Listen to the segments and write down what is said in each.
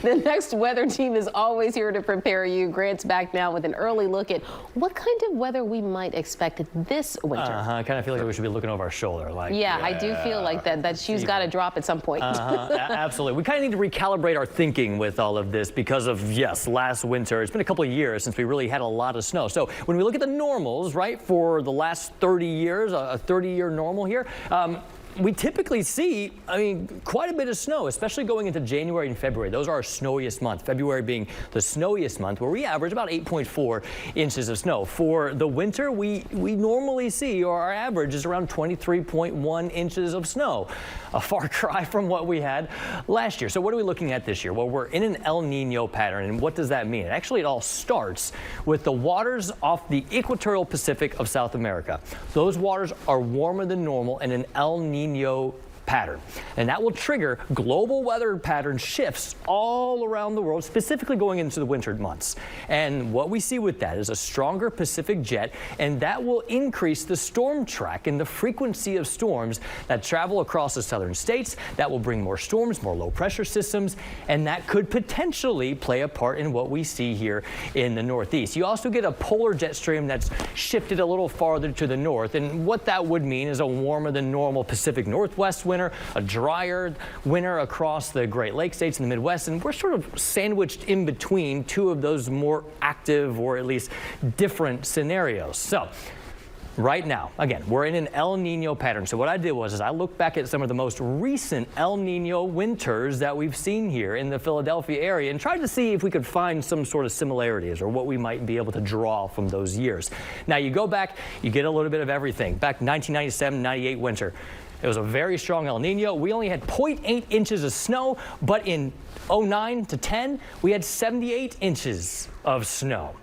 The next weather team is always here to prepare you. Grant's back now with an early look at what kind of weather we might expect this winter. I kind of feel like we should be looking over our shoulder. Yeah, I do feel like that shoe's got to drop at some point. Absolutely. We kind of need to recalibrate our thinking with all of this because of, yes, last winter. It's been a couple of years since we really had a lot of snow. So when we look at the normals, right, for the last 30 years, a 30-year normal here, we typically see, quite a bit of snow, especially going into January and February. Those are our snowiest months, February being the snowiest month, where we average about 8.4 inches of snow. For the winter, we normally see, or our average is around 23.1 inches of snow, a far cry from what we had last year. So what are we looking at this year? Well, we're in an El Nino pattern, and what does that mean? Actually, it all starts with the waters off the equatorial Pacific of South America. Those waters are warmer than normal in an El Nino pattern, and that will trigger global weather pattern shifts all around the world, specifically going into the winter months. And what we see with that is a stronger Pacific jet, and that will increase the storm track and the frequency of storms that travel across the southern states. That will bring more storms, more low pressure systems, and that could potentially play a part in what we see here in the Northeast. You also get a polar jet stream that's shifted a little farther to the north, and what that would mean is a warmer than normal Pacific Northwest wind, a drier winter across the Great Lakes states in the Midwest, and we're sort of sandwiched in between two of those more active or at least different scenarios. So right now, again, we're in an El Nino pattern. So what I did was I looked back at some of the most recent El Nino winters that we've seen here in the Philadelphia area and tried to see if we could find some sort of similarities or what we might be able to draw from those years. Now you go back, you get a little bit of everything. Back 1997-98 winter. It was a very strong El Nino. We only had 0.8 inches of snow, but in 09 to 10, we had 78 inches of snow.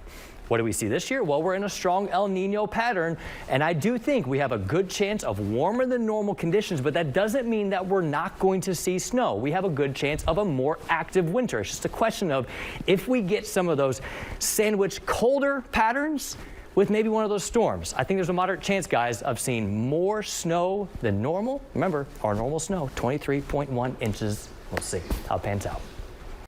What do we see this year? Well, we're in a strong El Nino pattern, and I do think we have a good chance of warmer than normal conditions, but that doesn't mean that we're not going to see snow. We have a good chance of a more active winter. It's just a question of if we get some of those sandwiched colder patterns with maybe one of those storms. I think there's a moderate chance, guys, of seeing more snow than normal. Remember, our normal snow, 23.1 inches. We'll see how it pans out.